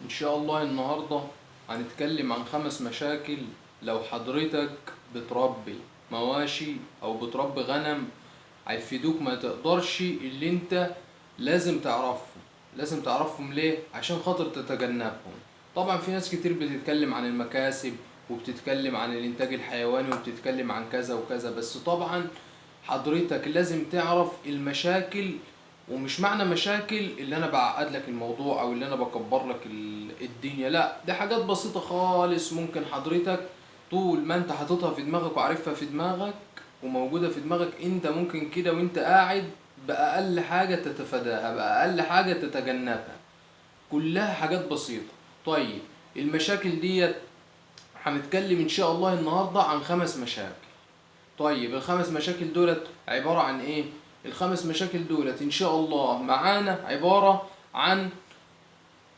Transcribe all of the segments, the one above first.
إن شاء الله النهاردة هنتكلم عن 5 مشاكل لو حضرتك بتربي مواشي أو بتربي غنم هيفيدوك ما تقدرش اللي انت لازم تعرفهم ليه؟ عشان خاطر تتجنبهم. طبعا في ناس كتير بتتكلم عن المكاسب وبتتكلم عن الانتاج الحيواني وبتتكلم عن كذا وكذا، بس طبعا حضرتك لازم تعرف المشاكل. ومش معنى مشاكل اللي انا بعقد لك الموضوع او اللي انا بكبر لك الدنيا، لا، دي حاجات بسيطة خالص. ممكن حضرتك طول ما انت حاططها في دماغك وعارفها في دماغك وموجودة في دماغك، انت ممكن كده وانت قاعد بأقل حاجة تتفاداها، بأقل حاجة تتجنبها. كلها حاجات بسيطة. طيب، المشاكل ديت هنتكلم ان شاء الله النهاردة عن 5 مشاكل. طيب، ال5 مشاكل دولت عبارة عن ايه؟ ال5 مشاكل دولت ان شاء الله معانا عبارة عن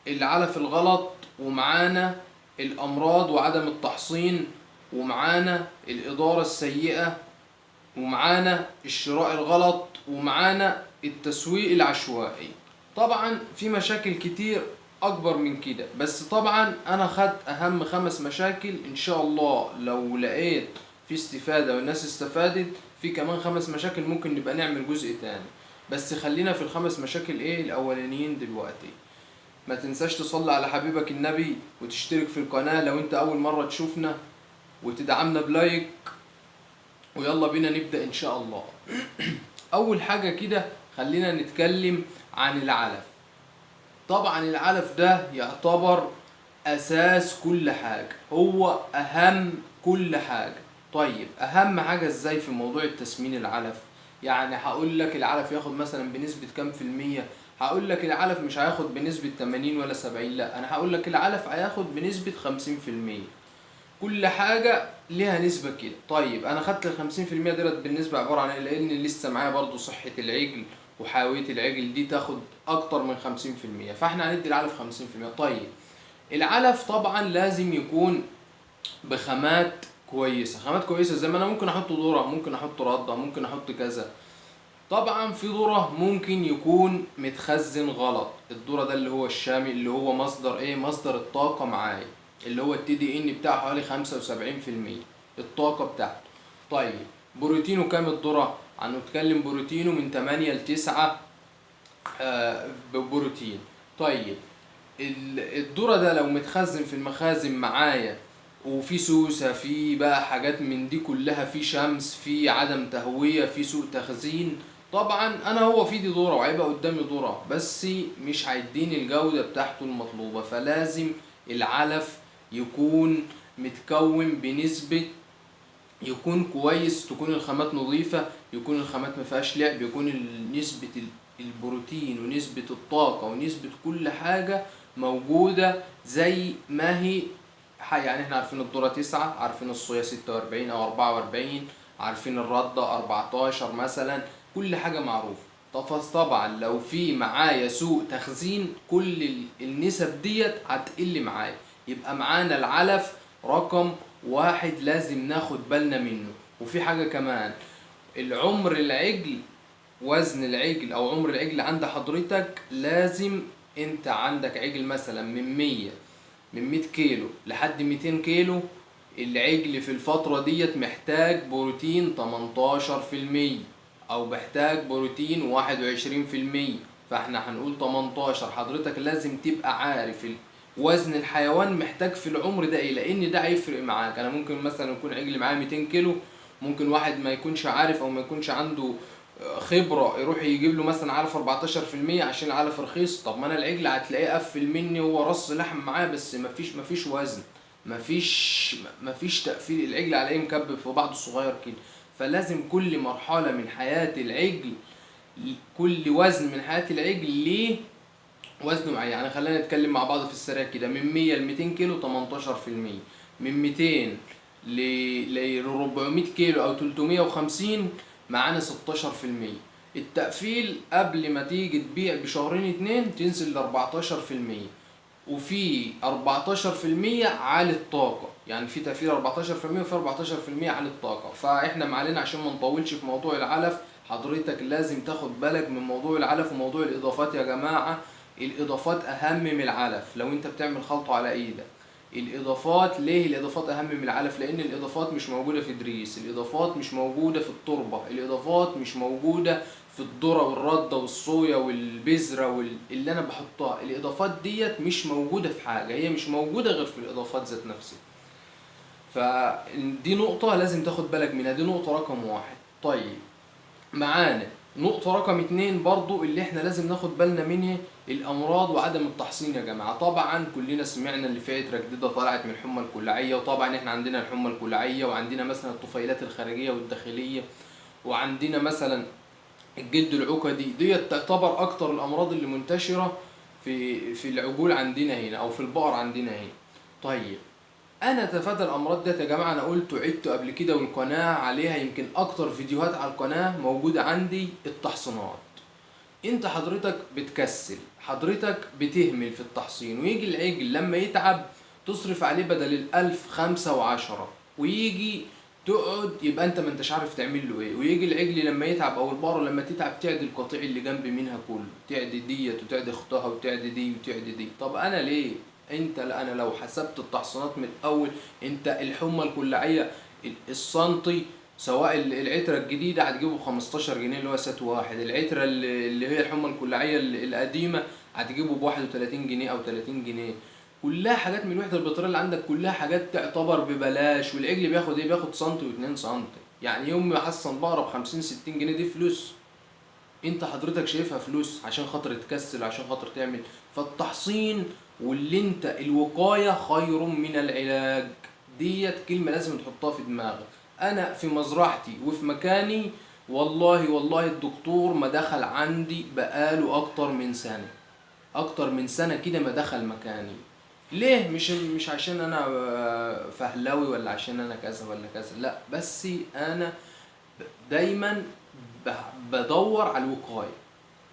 العلف الغلط، ومعانا الامراض وعدم التحصين، ومعانا الادارة السيئة، ومعانا الشراء الغلط، ومعانا التسويق العشوائي. طبعا في مشاكل كتير اكبر من كده، بس طبعا انا خدت اهم 5 مشاكل. ان شاء الله لو لقيت في استفادة والناس استفادت في كمان 5 مشاكل ممكن نبقى نعمل جزء تاني، بس خلينا في ال5 مشاكل الاولانيين دلوقتي. ما تنساش تصلي على حبيبك النبي وتشترك في القناة لو انت اول مرة تشوفنا، وتدعمنا بلايك. ويلا بينا نبدأ ان شاء الله. اول حاجة كده خلينا نتكلم عن العلف. طبعا العلف ده يعتبر اساس كل حاجة، هو اهم كل حاجة. طيب، اهم حاجة ازاي في موضوع التسمين العلف؟ يعني هقول لك العلف ياخد مثلا بنسبة كام في المية. هقول لك العلف مش هياخد بنسبة 80 ولا 70، لا، انا هقول لك العلف هياخد بنسبة 50%. كل حاجة ليها نسبة كده. طيب، انا خدت ال50% دولت بالنسبة عبارة عن ايه؟ لان لسه معايا برضو صحة العجل وحاوية العجل دي تاخد اكتر من 50%، فاحنا هندي العلف 50%. طيب، العلف طبعا لازم يكون بخامات كويسة. خامات كويسة زي ما انا ممكن احط ذرة، ممكن احط ردة، ممكن احط كذا. طبعا في ذرة ممكن يكون متخزن غلط. الذرة ده اللي هو الشامي، اللي هو مصدر ايه؟ مصدر الطاقة معايا، اللي هو التي دي ان بتاعه حوالي 75% الطاقة بتاعته. طيب، بروتينه كام الذرة؟ هنتكلم بروتينه من 8 ل 9 بروتين. طيب، الذرة ده لو متخزن في المخازن معايا وفي سوسة، في بقى حاجات من دي كلها، في شمس، في عدم تهوية، في سوء تخزين، طبعا انا هو في دي ذرة وهيبقى قدامي ذرة بس مش هيديني الجودة بتاعته المطلوبة. فلازم العلف يكون متكون بنسبة، يكون كويس، تكون الخامات نظيفة، يكون الخامات مفيهاش لعب، يكون نسبة البروتين ونسبة الطاقة ونسبة كل حاجة موجودة زي ما هي. يعني احنا عارفين الذرة 9، عارفين الصويا 46 او 44، عارفين الردة 14 مثلا، كل حاجة معروفة. طبعا لو في معايا سوء تخزين كل النسب ديت هتقل معايا. يبقى معانا العلف رقم واحد لازم ناخد بالنا منه. وفي حاجة كمان، العمر العجل، وزن العجل او عمر العجل عند حضرتك لازم، انت عندك عجل مثلا من 100 كيلو لحد 200 كيلو، العجل في الفترة ديت محتاج بروتين 18% او محتاج بروتين 21%. فاحنا هنقول 18. حضرتك لازم تبقى عارف وزن الحيوان محتاج في العمر ده ايه، لان ده هيفرق معاك. انا ممكن مثلا يكون عجل معاه 200 كيلو، ممكن واحد ما يكونش عارف او ما يكونش عنده خبرة يروح يجيب له مثلا علف 14% عشان العلف رخيص. طب ما انا العجل هتلاقيه قفل مني، هو رص لحم معاه بس مفيش وزن، مفيش تقفيل. العجل عليه مكبب في بعضه صغير كده. فلازم كل مرحلة من حياة العجل، كل وزن من حياة العجل ليه وزنه معين. يعني خلينا نتكلم مع بعض في السريع كده. من 100 ل 200 كيلو 18%، من 200 ل 400 كيلو او 350 معانا 16%. التقفيل قبل ما تيجي تبيع بشهرين 2 تنزل ل 14%، وفي 14% عالي الطاقة. يعني في تقفيل 14% وفي 14% عالي الطاقة. فاحنا معلنا عشان ما نطولش في موضوع العلف، حضرتك لازم تاخد بالك من موضوع العلف وموضوع الاضافات يا جماعة. الاضافات اهم من العلف لو انت بتعمل خلطه على ايدك. الاضافات ليه الاضافات اهم من العلف؟ لان الاضافات مش موجوده في دريس، الاضافات مش موجوده في التربه، الاضافات مش موجوده في الذره والرده والصويا والبذره اللي انا بحطها. الاضافات ديت مش موجوده في حاجه، هي مش موجوده غير في الاضافات ذات نفسها. فدي نقطه لازم تاخد بالك منها، دي نقطه رقم واحد. طيب معانا نقطة رقم اتنين برضو اللي احنا لازم ناخد بالنا منها، الأمراض وعدم التحصين يا جماعة. طبعا كلنا سمعنا اللي في عترة جديدة طلعت من الحمى الكلاعية، وطبعا احنا عندنا الحمى الكلاعية، وعندنا مثلا الطفيلات الخارجية والداخلية، وعندنا مثلا الجلد العقدي. ديت تعتبر أكتر الأمراض اللي منتشرة في العجول عندنا هنا أو في البقر عندنا هنا. طيب انا اتفادى الامراض ديت يا جماعه، انا قلت وعدت قبل كده والقناه عليها يمكن اكتر فيديوهات على القناه موجوده عندي. التحصينات، انت حضرتك بتكسل، حضرتك بتهمل في التحصين، ويجي العجل لما يتعب تصرف عليه بدل الألف 5 و10، ويجي تقعد يبقى انت ما انتش عارف تعمل له ايه. ويجي العجل لما يتعب او البقره لما تتعب تعدي القطيع اللي جنب منها كله، تعدي ديت وتعدي اختها وتعدي دي وتعدي دي. طب انا ليه؟ انا لو حسبت التحصينات من الاول، انت الحمى الكلاعيه السنتي سواء العترة الجديدة هتجيبه ب15 جنيه اللي هو سات واحد، العترة اللي هي الحمى الكلاعية القديمة هتجيبه ب31 جنيه أو 30 جنيه. كلها حاجات من الوحدة البطارية اللي عندك، كلها حاجات تعتبر ببلاش. والعجل بياخد ايه؟ بياخد سنتي و2 سنتي. يعني يوم ما يحصن بقرة ب50 60 جنيه دي فلوس، انت حضرتك شايفها فلوس عشان خاطر تكسل، عشان خاطر تعمل. فالتحصين واللي انت الوقاية خير من العلاج، ديت كلمة لازم تحطها في دماغك. انا في مزرعتي وفي مكاني والله الدكتور ما دخل عندي بقاله اكتر من سنة كده ما دخل مكاني. ليه؟ مش عشان انا فهلاوي ولا عشان انا كذا ولا كذا، لا، بس انا دايما بدور على الوقايه،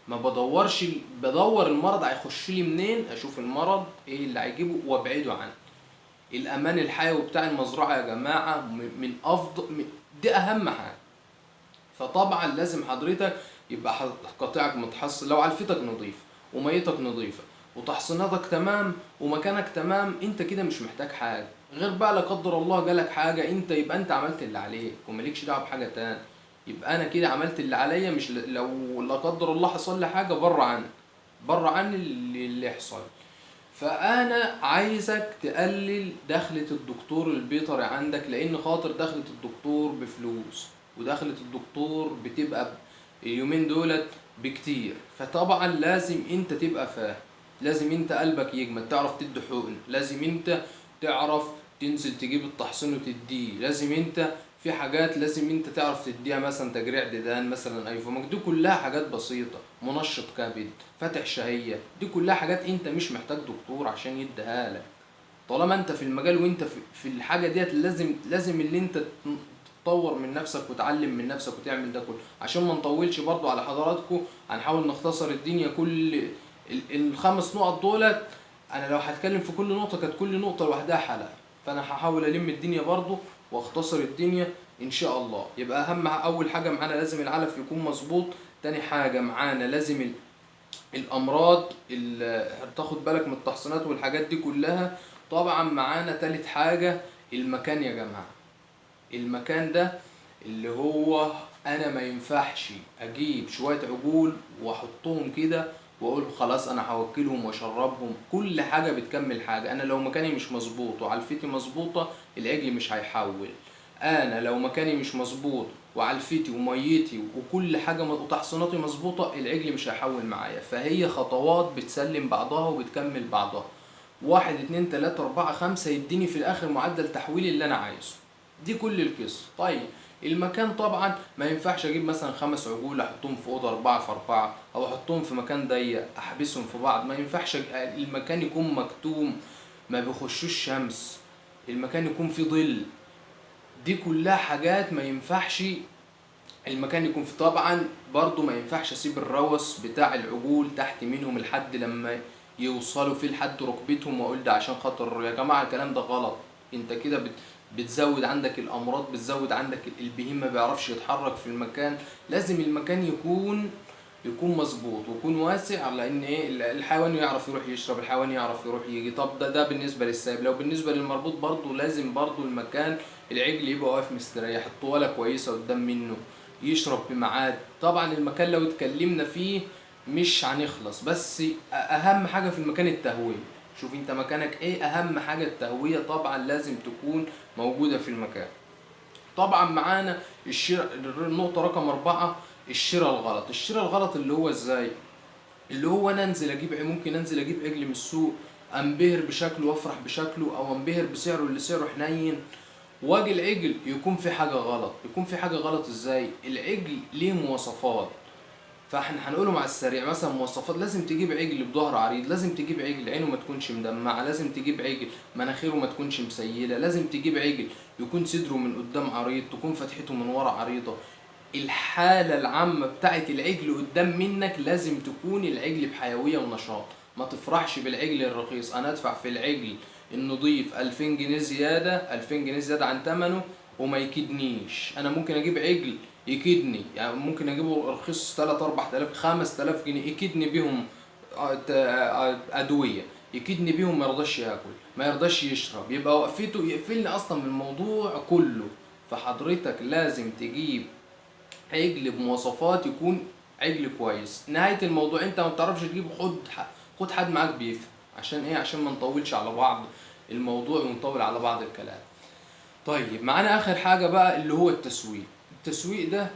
ما بدورش. بدور المرض هيخش لي منين، اشوف المرض ايه اللي هيجيبه وابعده عنه. الامان الحيوي بتاع المزرعه يا جماعه من افضل، دي اهم حاجه. فطبعا لازم حضرتك يبقى قطيعك متحصن، لو علفتك نظيفه وميتك نظيفه وتحصيناتك تمام ومكانك تمام، انت كده مش محتاج حاجه غير بقى لا قدر الله جالك حاجه، يبقى انت عملت اللي عليك ومالكش دعوه بحاجه تاني. يبقى انا كده عملت اللي عليا، مش لو لا قدر الله حصل لي حاجه بره عني اللي يحصل. فانا عايزك تقلل دخلة الدكتور البيطري عندك، لان خاطر دخلة الدكتور بفلوس، ودخلة الدكتور بتبقى اليومين دولت بكتير. فطبعا لازم انت تبقى فاهم، لازم انت قلبك يجمد تعرف تدي حقن، لازم انت تعرف تنزل تجيب التحصين وتديه، لازم انت في حاجات لازم انت تعرف تديها، مثلا تجريع ديدان، مثلا ايفوماك. دي كلها حاجات بسيطة، منشط كبد، فاتح شهية، دي كلها حاجات انت مش محتاج دكتور عشان يديها لك. طالما انت في المجال وانت في الحاجة ديت، لازم اللي انت تطور من نفسك وتعلم من نفسك وتعمل ده كله. عشان ما نطولش برضو على حضراتكم، هنحاول نختصر الدنيا. كل الخمس نقط دولت انا لو هتكلم في كل نقطة كانت كل نقطة لوحدها حلقة، فانا هحاول الم الدنيا برضو واختصر الدنيا ان شاء الله. يبقى اول حاجة معانا لازم العلف يكون مظبوط. تاني حاجة معانا لازم الامراض اللي تاخد بالك من التحصينات والحاجات دي كلها. طبعا معانا تالت حاجة المكان يا جماعة. المكان ده اللي هو انا ما ينفعش اجيب شوية عجول واحطهم كده واقول خلاص انا هوكلهم واشربهم. كل حاجة بتكمل حاجة. انا لو مكاني مش مظبوط وعلفتي مظبوطة العجل مش هيحول. انا لو مكاني مش مظبوط وعلفتي وميتي وكل حاجة وتحصيناتي مظبوطة العجل مش هيحول معايا. فهي خطوات بتسلم بعضها وبتكمل بعضها، 1 2 3 4 5 يديني في الاخر معدل تحويلي اللي انا عايزه. دي كل القصة. طيب المكان طبعا ما ينفعش اجيب مثلا 5 عجول احطهم في اوضه 4 في 4 او احطهم في مكان ضيق احبسهم في بعض. ما ينفعش المكان يكون مكتوم ما بيخشوش شمس، المكان يكون فيه ظل. دي كلها حاجات ما ينفعش المكان يكون فيه. طبعا برضو ما ينفعش اسيب الروس بتاع العجول تحت منهم لحد لما يوصلوا فيه لحد ركبتهم واقول ده عشان خاطر يا جماعه الكلام ده غلط. انت كده بتزود عندك الامراض، بتزود عندك البهيم ما بيعرفش يتحرك في المكان. لازم المكان يكون مظبوط ويكون واسع، لان ايه الحيوان يعرف يروح يشرب، الحيوان يعرف يروح يجي. طب ده بالنسبه للسايب. لو بالنسبه للمربوط برضه لازم برضه المكان العجل يبقى واقف مستريح، الطواله كويسه قدام منه، يشرب بميعاد. طبعا المكان لو اتكلمنا فيه مش هنخلص، بس اهم حاجه في المكان التهويه. شوف انت مكانك ايه، اهم حاجه التهويه طبعا لازم تكون موجوده في المكان. طبعا معانا الشراء، النقطة رقم 4 الشراء الغلط. الشراء الغلط اللي هو ازاي؟ اللي هو انا انزل اجيب، ممكن انزل اجيب عجل من السوق، انبهر بشكله وافرح بشكله، او انبهر بسعره اللي سعره حنين، واجي العجل يكون في حاجة غلط. يكون في حاجة غلط ازاي؟ العجل ليه مواصفات، فاحنا هنقوله مع السريع. مثلا مواصفات: لازم تجيب عجل بظهر عريض، لازم تجيب عجل عينه ما تكونش مدمعه، لازم تجيب عجل مناخيره ما تكونش مسيله، لازم تجيب عجل يكون صدره من قدام عريض، تكون فتحته من ورا عريضه. الحاله العامه بتاعت العجل قدام منك لازم تكون العجل بحيويه ونشاط. ما تفرحش بالعجل الرخيص. انا ادفع في العجل النضيف 2000 جنيه زياده، 2000 جنيه زياده عن ثمنه وما يكدنيش. انا ممكن اجيب عجل يكدني، يعني ممكن اجيبه رخيص 3 4000 5000 جنيه يكدني بيهم ادويه، يكدني بيهم ما يرضاش ياكل، ما يرضاش يشرب، يبقى وقفته يقفلني اصلا من الموضوع كله. فحضرتك لازم تجيب عجل بمواصفات يكون عجل كويس. نهايه الموضوع انت ما بتعرفش تجيبه، خد حد معاك بيفهم. عشان ايه؟ عشان ما نطولش على بعض الموضوع ونطول على بعض الكلام. طيب معانا اخر حاجه بقى اللي هو التسويق. التسويق ده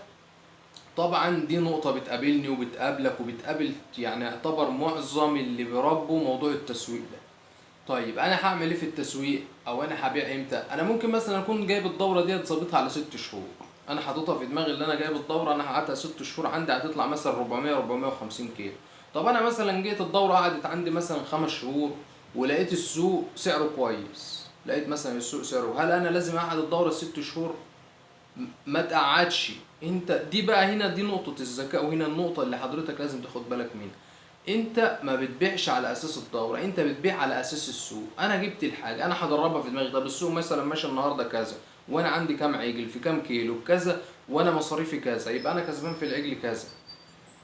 طبعا دي نقطة بتقابلني وبتقابلك وبتقابل، يعني يعتبر معظم اللي بيربوا موضوع التسويق ده. طيب انا هعمل ايه في التسويق؟ او انا هبيع امتى؟ انا ممكن مثلا اكون جايب الدورة دي ظابطها على 6 شهور. انا حاططها في دماغي اللي انا جايب الدورة انا هقعدها 6 شهور عندي، هتطلع مثلا 400 450 كيلو. طب انا مثلا جيت الدورة قعدت عندي مثلا 5 شهور ولقيت السوق سعره كويس، لقيت مثلا السوق سعره، هل انا لازم اقعد الدورة 6 شهور؟ ما تقعدش. انت دي بقى هنا دي نقطة الذكاء، وهنا النقطة اللي حضرتك لازم تاخد بالك منها. انت ما بتبيعش على اساس الدورة، انت بتبيع على اساس السوق. انا جبت الحاجة انا هدربها في دماغي، طب السوق مثلا ماشي النهاردة كذا، وانا عندي كام عجل في كام كيلو كذا، وانا مصاريفي كذا، يبقى انا كسبان في العجل كذا.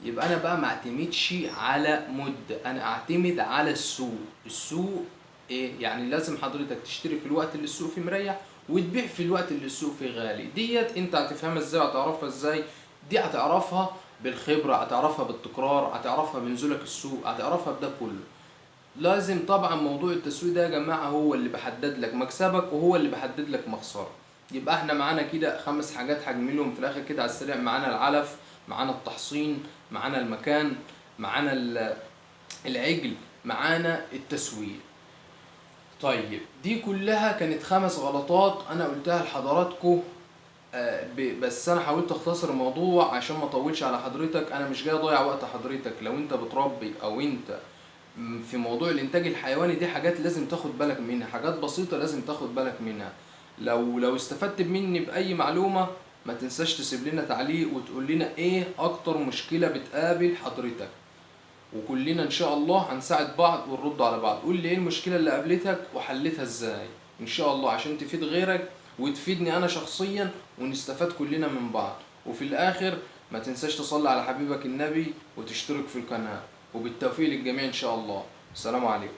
يبقى انا بقى ما اعتمدش على مدة، انا اعتمد على السوق. السوق ايه يعني؟ لازم حضرتك تشتري في الوقت اللي السوق فيه مريح، وتبيع في الوقت اللي السوق فيه غالي. ديت انت هتفهمها ازاي وهتعرفها ازاي؟ دي هتعرفها بالخبرة، هتعرفها بالتكرار، هتعرفها بنزولك السوق، هتعرفها بده كله. لازم طبعا موضوع التسويق ده يا جماعة هو اللي بحدد لك مكسبك وهو اللي بحدد لك مخسرك. يبقى احنا معانا كده 5 حاجات هجملهم في الاخر كده على السريع. معانا العلف، معانا التحصين، معانا المكان، معانا العجل، معانا التسويق. طيب دي كلها كانت 5 غلطات انا قلتها لحضراتكم. بس انا حاولت اختصر الموضوع عشان ما اطولش على حضرتك. انا مش جاي اضيع وقت حضرتك. لو انت بتربي او انت في موضوع الانتاج الحيواني، دي حاجات لازم تاخد بالك منها، حاجات بسيطة لازم تاخد بالك منها. لو استفدت مني بأي معلومة ما تنساش تسيب لنا تعليق وتقول لنا ايه اكتر مشكلة بتقابل حضرتك، وكلنا ان شاء الله هنساعد بعض ونرد على بعض. قول لي ايه المشكلة اللي قابلتك وحلتها ازاي ان شاء الله، عشان تفيد غيرك وتفيدني انا شخصيا ونستفاد كلنا من بعض. وفي الاخر ما تنساش تصلي على حبيبك النبي وتشترك في القناة. وبالتوفيق للجميع ان شاء الله. السلام عليكم.